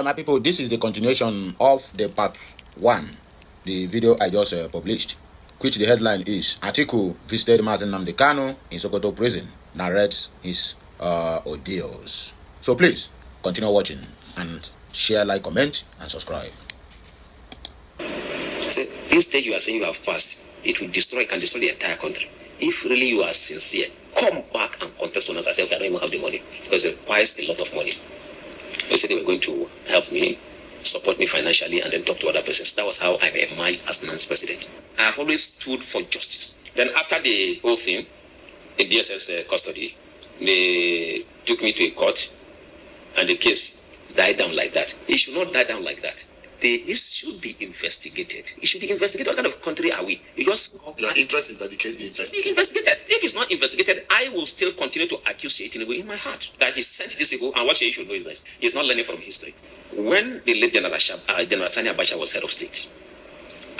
My people, this is the continuation of the part 1, the video I just published, which the headline is Atiku visited Nnamdi Kanu in Sokoto prison, narrates his ordeals. So please continue watching and share, like, comment, and subscribe. So this stage you are saying you have passed, it will destroy, can destroy the entire country. If really you are sincere, come back and contest on us. I say, okay, I don't even have the money because it requires a lot of money. They said they were going to help me, support me financially, and then talk to other persons. That was how I emerged as Nan's president. I have always stood for justice. Then after the whole thing, in DSS custody, they took me to a court, and the case died down like that. It should not die down like that. It should be investigated. It should be investigated. What kind of country are we? Your interest is that the case be investigated. Be investigated. If it's not investigated, I will still continue to accuse Tinubu in my heart that he sent these people. And what you should know is that he's not learning from history. When the late General Sani Abacha was head of state,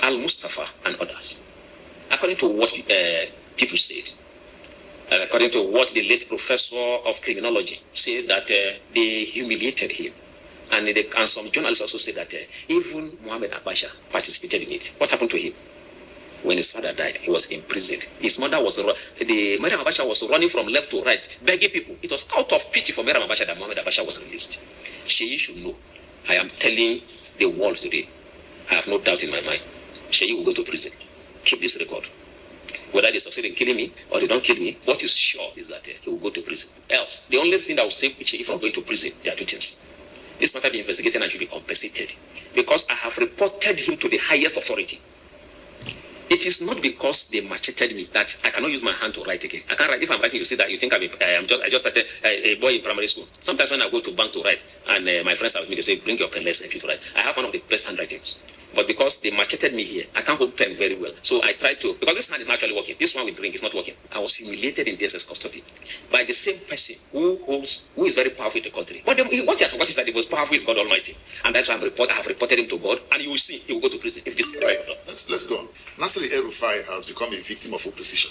Al Mustafa and others, according to what people said, and according to what the late professor of criminology said, that they humiliated him. And some journalists also say that even Mohammed Abacha participated in it. What happened to him? When his father died, he was imprisoned. His mother was, Mariam Abacha was running from left to right, begging people. It was out of pity for Mariam Abacha that Mohammed Abacha was released. Sheyi should know. I am telling the world today, I have no doubt in my mind, Sheyi will go to prison. Keep this record. Whether they succeed in killing me or they don't kill me, what is sure is that he will go to prison. Else, the only thing that will save Sheyi from going to prison, there are two things. This matter be investigated and should be compensated, because I have reported him to the highest authority. It is not because they macheted me that I cannot use my hand to write again. I can't write. If I'm writing, you see that you think I just started a boy in primary school. Sometimes when I go to bank to write, and my friends are with me, they say, bring your pen, let's help you to write. I have one of the best handwritings. But because they macheted me here, I can't hold pen very well. So I try to, because this hand is not actually working. This one with ring is not working. I was humiliated in DSS custody by the same person who is very powerful in the country. But what he has forgotten is that the most powerful is God Almighty. And that's why I have reported him to God, and you will see, he will go to prison if this is right. Let's go on. Nnamdi El-Rufai has become a victim of opposition.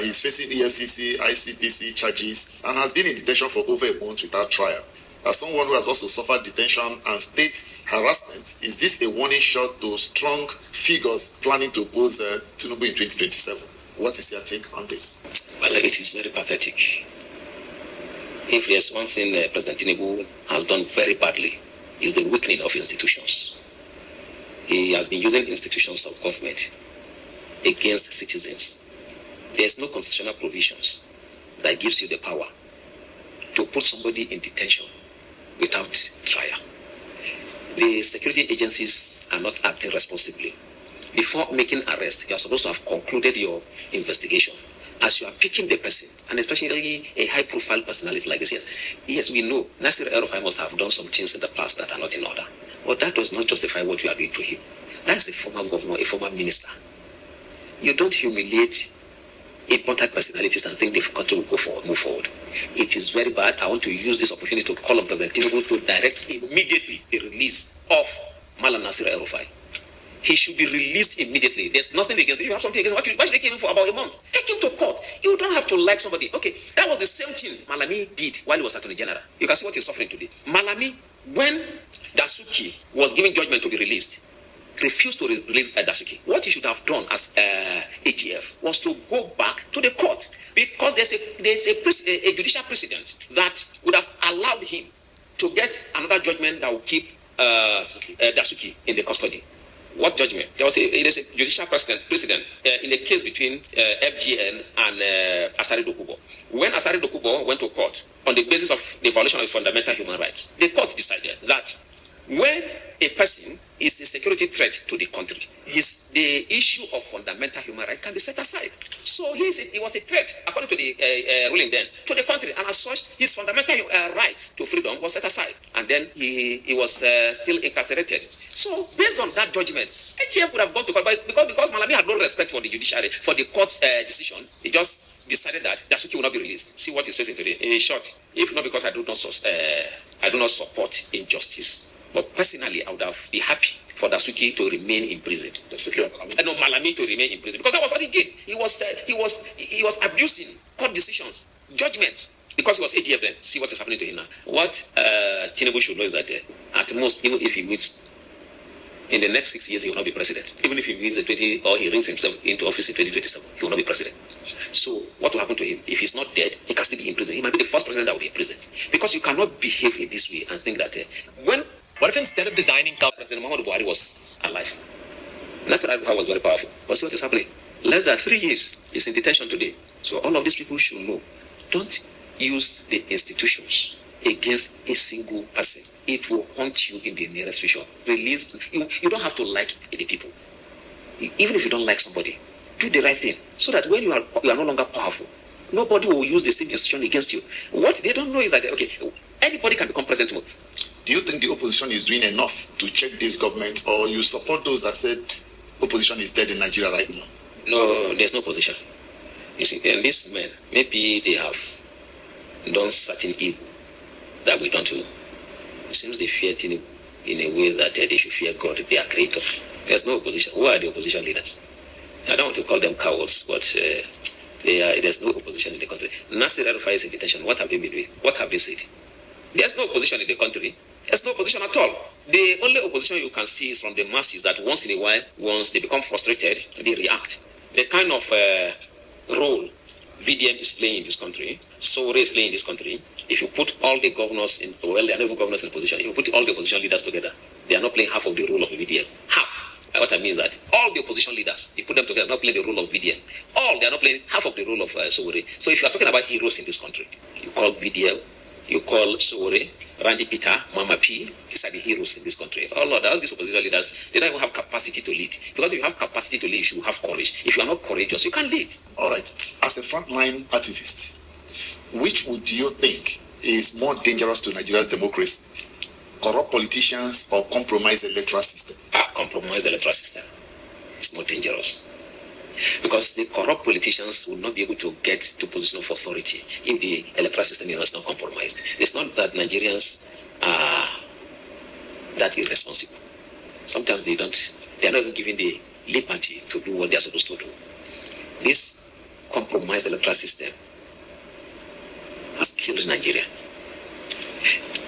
He's facing EFCC, ICPC charges, and has been in detention for over a month without trial. As someone who has also suffered detention and state harassment, is this a warning shot to strong figures planning to oppose Tinubu in 2027? What is your take on this? Well, it is very pathetic. If there's one thing President Tinubu has done very badly, is the weakening of institutions. He has been using institutions of government against citizens. There's no constitutional provisions that gives you the power to put somebody in detention without trial. The security agencies are not acting responsibly. Before making arrest, you are supposed to have concluded your investigation. As you are picking the person, and especially a high-profile personality like this, yes, we know Nnamdi El-Rufai must have done some things in the past that are not in order. But that does not justify what you are doing to him. That's a former governor, a former minister. You don't humiliate important personalities and think the country will move forward. It is very bad. I want to use this opportunity to call on President Tinubu to direct immediately the release of Malam Nnamdi El-Rufai. He should be released immediately. There's nothing against him. If you have something against him, why should they keep him for about a month? Take him to court. You don't have to like somebody. Okay, that was the same thing Malami did while he was Attorney General. You can see what he's suffering today. Malami, when Dasuki was giving judgment to be released, refused to release Dasuki. What he should have done as AGF was to go back to the court, because there's a judicial precedent that would have allowed him to get another judgment that will keep Dasuki in the custody. What judgment? There's a judicial precedent in the case between FGN and Asari Dokubo. When Asari Dokubo went to court on the basis of the violation of fundamental human rights, the court decided that when a person is a security threat to the country, the issue of fundamental human rights can be set aside. So he was a threat, according to the ruling then, to the country, and as such, his fundamental right to freedom was set aside. And then he was still incarcerated. So based on that judgment, ATF would have gone to court, but because Malami had no respect for the judiciary, for the court's decision, he just decided that Dasuki will not be released. See what he's facing today. In short, if not because I do not support injustice, but personally, I would have been happy for Dasuki to remain in prison. No, Malami to remain in prison, because that was what he did. He was abusing court decisions, judgments. Because he was AGF then. See what is happening to him now. What Tinubu should know is that at most, even if he wins in the next 6 years, he will not be president. Even if he wins he rings himself into office in 2027, he will not be president. So what will happen to him? If he's not dead, he can still be in prison. He might be the first president that will be in prison. Because you cannot behave in this way and think that what if instead of designing President Muhammadu Buhari was alive? Nasser al-Rufai was very powerful. But see what is happening? Less than 3 years, he's in detention today. So all of these people should know. Don't use the institutions against a single person. It will haunt you in the nearest future. Release. You don't have to like the people. Even if you don't like somebody, do the right thing so that when you are no longer powerful, nobody will use the same institution against you. What they don't know is that anybody can become president tomorrow. Do you think the opposition is doing enough to check this government, or you support those that said opposition is dead in Nigeria right now? No, there's no opposition. You see, and these men, maybe they have done certain evil that we don't know. It seems they fear Tinubu in a way that they should fear God, their creator. There's no opposition. Who are the opposition leaders? I don't want to call them cowards, but there's no opposition in the country. Nasir El-Rufai is in detention. What have they been doing? What have they said? There's no opposition in the country. There's no opposition at all. The only opposition you can see is from the masses that once in a while, once they become frustrated, they react. The kind of role VDM is playing in this country, Sowore is playing in this country. If you put all the governors in, they are not even governors in position. If you put all the opposition leaders together, they are not playing half of the role of VDM. Half. What I mean is that all the opposition leaders, you put them together, not playing the role of VDM. They are not playing half of the role of Sowore. So if you are talking about heroes in this country, you call VDM, you call Sowore, Randy Peter, Mama P, these are the heroes in this country. All these opposition leaders, they don't even have capacity to lead. Because if you have capacity to lead, you should have courage. If you are not courageous, you can't lead. All right. As a frontline activist, which would you think is more dangerous to Nigeria's democracy? Corrupt politicians or compromised electoral system? Compromised electoral system is more dangerous. Because the corrupt politicians will not be able to get to position of authority if the electoral system is not compromised. It's not that Nigerians are that irresponsible. Sometimes they are not even given the liberty to do what they are supposed to do. This compromised electoral system has killed Nigeria.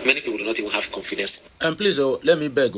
Many people do not even have confidence. And please, let me beg,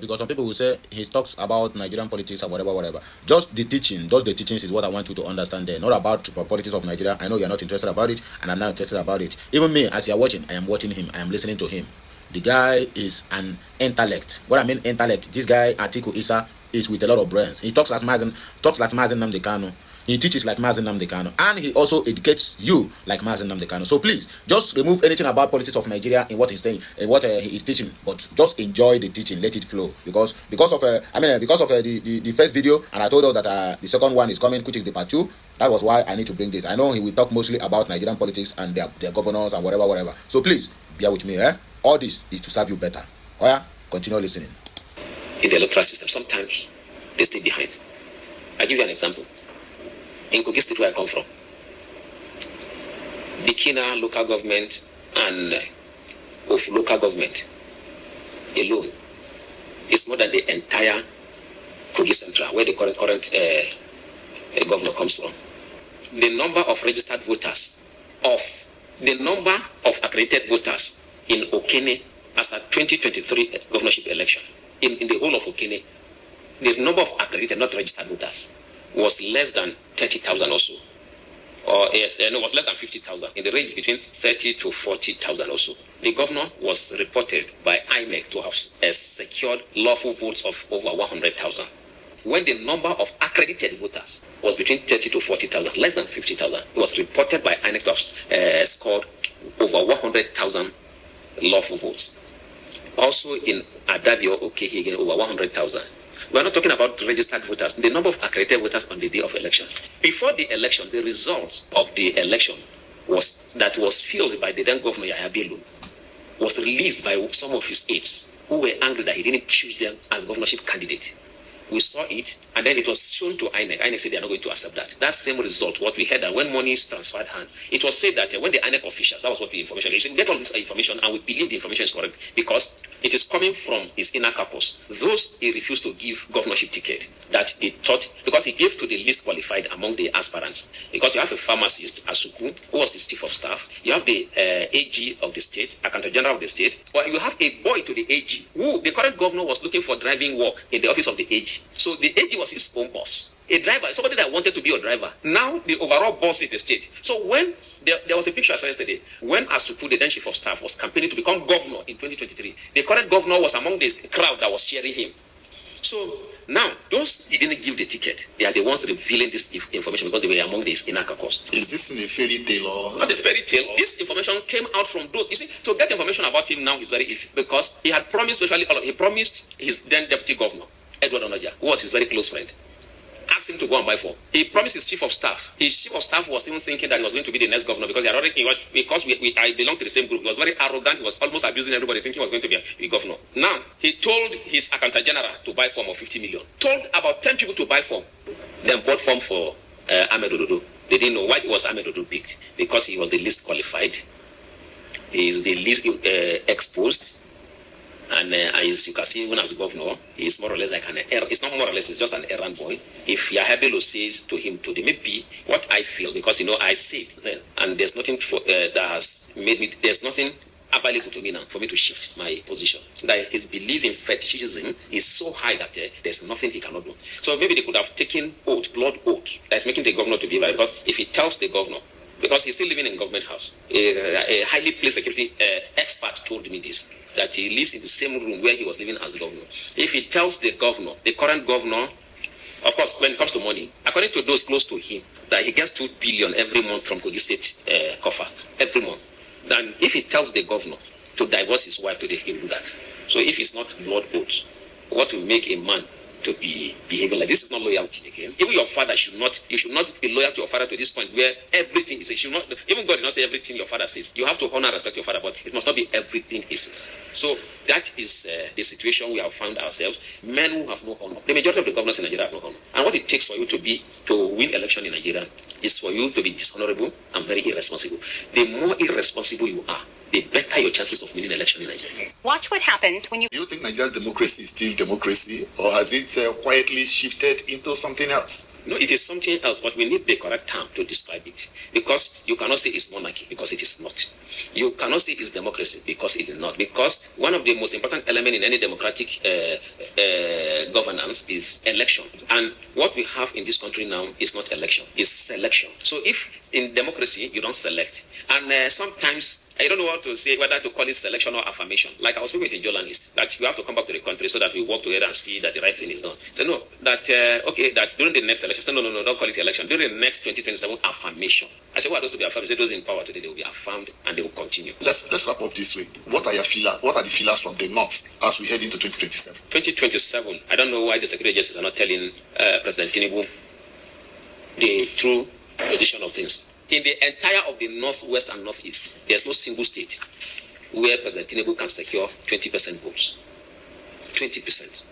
because some people will say he talks about Nigerian politics or whatever. Just the teachings is what I want you to understand there. Not about the politics of Nigeria. I know you're not interested about it, and I'm not interested about it. Even me, as you're watching, I am watching him. I am listening to him. The guy is an intellect. What I mean intellect, this guy, Atiku Issa, is with a lot of brains. He talks like Nnamdi Kanu. He teaches like Nnamdi Kanu, and he also educates you like Nnamdi Kanu. So please, just remove anything about politics of Nigeria in what he's saying, in what he is teaching, but just enjoy the teaching, let it flow. Because of the first video, and I told us that the second one is coming, which is the part 2. That was why I need to bring this. I know he will talk mostly about Nigerian politics and their governors and whatever. So please, bear with me. All this is to serve you better. Continue listening. In the electoral system, sometimes they stay behind. I'll give you an example. In Kogi State, where I come from, Bikina local government and of local government alone is more than the entire Kogi Central, where the current governor comes from. The number of registered voters the number of accredited voters in Okene as a 2023 governorship election, in the whole of Okene, the number of accredited, not registered voters, was less than 30,000 or so. Was less than 50,000, in the range between 30 to 40,000 or so. The governor was reported by INEC to have secured lawful votes of over 100,000. When the number of accredited voters was between 30 to 40,000, less than 50,000, it was reported by INEC to have scored over 100,000 lawful votes. Also in Adavio, again, over 100,000. We are not talking about registered voters, the number of accredited voters on the day of election. Before the election, the results of the election was filled by the then governor Yahya Bello, was released by some of his aides who were angry that he didn't choose them as governorship candidate. We saw it, and then it was shown to INEC. INEC said they are not going to accept that. That same result, what we heard, that when money is transferred hand, it was said that when the INEC officials, that was what the information, they said, get all this information, and we believe the information is correct, because It is coming from his inner caucus. Those he refused to give governorship ticket that they thought, because he gave to the least qualified among the aspirants. Because you have a pharmacist, Asuku, who was his chief of staff. You have the AG of the state, Accountant General of the state. But you have a boy to the AG, who the current governor was looking for driving work in the office of the AG. So the AG was his own boss. A driver, somebody that wanted to be a driver. Now the overall boss in the state. So when there was a picture I saw yesterday, when Asuku, the then chief of staff, was campaigning to become governor in 2023, the current governor was among the crowd that was cheering him. So now, those he didn't give the ticket, they are the ones revealing this information because they were among his inner caucus. Is this in a fairy tale or? Not a fairy tale. This information came out from those. You see, to get information about him now is very easy because he had promised, he promised his then deputy governor, Edward Onoja, who was his very close friend, asked him to go and buy form. He promised his chief of staff. His chief of staff was even thinking that he was going to be the next governor because I belonged to the same group. He was very arrogant. He was almost abusing everybody, thinking he was going to be a governor. Now, he told his accountant general to buy form of 50 million. Told about 10 people to buy form. Then bought form for Ahmed Ododo. They didn't know why it was Ahmed Ododo picked. Because he was the least qualified. He is the least exposed. And as you can see, even as governor, he's more or less like it's not more or less, it's just an errand boy. If Yahabelo says to him today, maybe what I feel, because I said then, and there's nothing that has made me, there's nothing available to me now for me to shift my position. That his belief in fetishism is so high that there's nothing he cannot do. So maybe they could have taken blood oath, that's making the governor to be right, because if he tells the governor, because he's still living in government house, a highly placed security expert told me this, that he lives in the same room where he was living as governor. If he tells the governor, the current governor, of course, when it comes to money, according to those close to him, that he gets 2 billion every month from Kogi State coffer, every month. Then if he tells the governor to divorce his wife today, he will do that. So if it's not blood oath, what will make a man to be behaving like this is not loyalty again. Even your father you should not be loyal to your father to this point where everything is, even God did not say everything your father says. You have to honor and respect your father, but it must not be everything he says. So that is the situation we have found ourselves. Men who have no honor. The majority of the governors in Nigeria have no honor. And what it takes for you to win election in Nigeria is for you to be dishonorable and very irresponsible. The more irresponsible you are, the better your chances of winning election in Nigeria. Watch what happens when you... Do you think Nigeria's democracy is still democracy, or has it quietly shifted into something else? No, it is something else, but we need the correct term to describe it. Because you cannot say it's monarchy, because it is not. You cannot say it's democracy, because it is not. Because one of the most important elements in any democratic governance is election. And what we have in this country now is not election, it's selection. So if in democracy, you don't select, and sometimes I don't know what to say, whether to call it selection or affirmation. Like I was speaking with a journalist, that you have to come back to the country so that we work together and see that the right thing is done. So no, that during the next election, so no, don't call it election. During the next 2027 affirmation. I say, what are those to be affirmed? I say, those in power today, they will be affirmed and they will continue. Let's wrap up this way. What are the feelers from the north as we head into 2027? 2027, I don't know why the Secretary of Justice are not telling President Tinubu the true position of things. In the entire of the northwest and northeast, there's no single state where President Tinubu can secure 20% votes. 20%.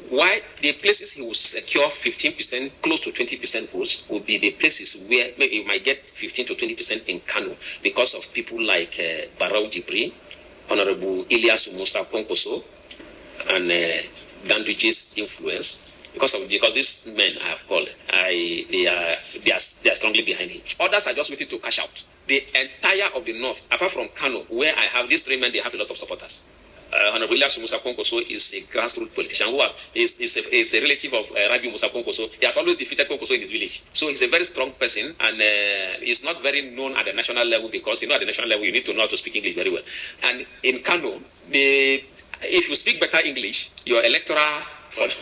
Why the places he will secure 15%, close to 20% votes, will be the places where maybe you might get 15 to 20% in Kanu because of people like Barau Jibri, Honorable Ilyasu Musa Konkoso, and Ganduji's influence. Because these men I have called, they are strongly behind him. Others are just waiting to cash out. The entire of the north, apart from Kano, where I have these 3 men, they have a lot of supporters. Honorable Ilyasu Musa Konkoso is a grassroots politician who is a relative of Rabi Musa Konkoso. He has always defeated Konkoso in his village. So he's a very strong person, and he's not very known at the national level because, at the national level, you need to know how to speak English very well. And in Kano, if you speak better English, your electoral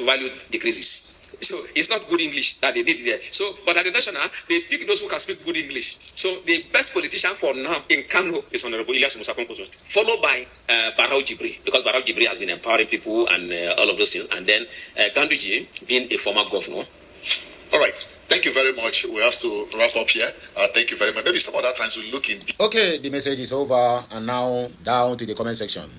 value decreases. So it's not good English that they did there. So, but at the national, they pick those who can speak good English. So the best politician for now in Kano is Honorable Ilyasu Musa Konkoso, followed by Barau Jibri, because Barau Jibri has been empowering people and all of those things. And then Ganduji being a former governor. All right. Thank you very much. We have to wrap up here. Thank you very much. Maybe some other times we'll look in. Okay, the message is over, and now down to the comment section.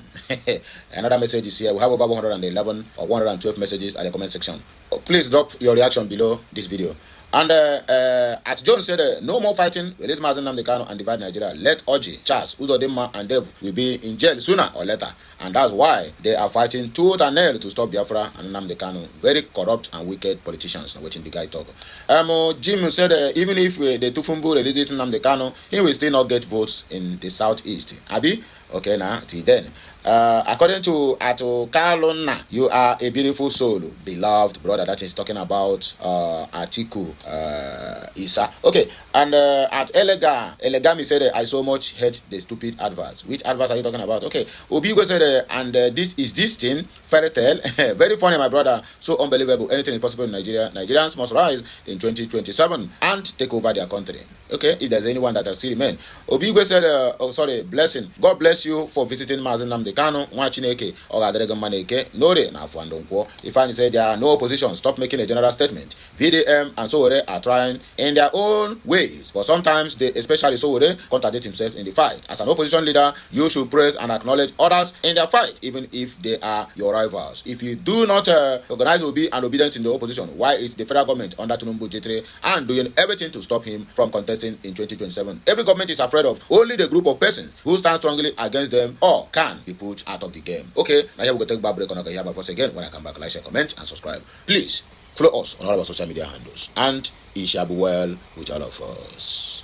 Another message is here. We have over 111 or 112 messages at the comment section. Please drop your reaction below this video. And at Jones said, no more fighting. Release Mazi Nnamdi Kanu and divide Nigeria. Let Oji, Charles, Uzodinma, and Dev will be in jail sooner or later. And that's why they are fighting tooth and nail to stop Biafra and Nnamdi Kanu. Very corrupt and wicked politicians. Now, watching the guy talk. Jim said, even if the Tufumbu releases Nnamdi Kanu, he will still not get votes in the southeast. Abi? Okay, now, till then. According to Kalona, you are a beautiful soul, beloved brother. That is talking about Atiku Isa. Okay, and at Elegami said, I so much hate the stupid adverts. Which adverts are you talking about? Okay, Obigo said, this thing fairy tale. Very funny, my brother. So unbelievable. Anything is possible in Nigeria. Nigerians must rise in 2027 and take over their country. Okay, if there's anyone that has still remain. Obigo said, blessing. God bless you for visiting Mazi Nnamdi Kanu, Nwachineke, or Aderega Maneke, Nore, Nafuandonko. If I say there are no opposition, stop making a general statement. VDM and Sowore are trying in their own ways, but sometimes they, especially Sowore, contradict himself in the fight. As an opposition leader, you should praise and acknowledge others in their fight, even if they are your rivals. If you do not organize obedience in the opposition, why is the federal government under Tinubu J3 and doing everything to stop him from contesting in 2027? Every government is afraid of only the group of persons who stand strongly against them or can be put out of the game. Okay, now here we go take a break on here, but first again, when I come back, like, share, comment, and subscribe. Please follow us on all our social media handles, and it shall be well with all of us.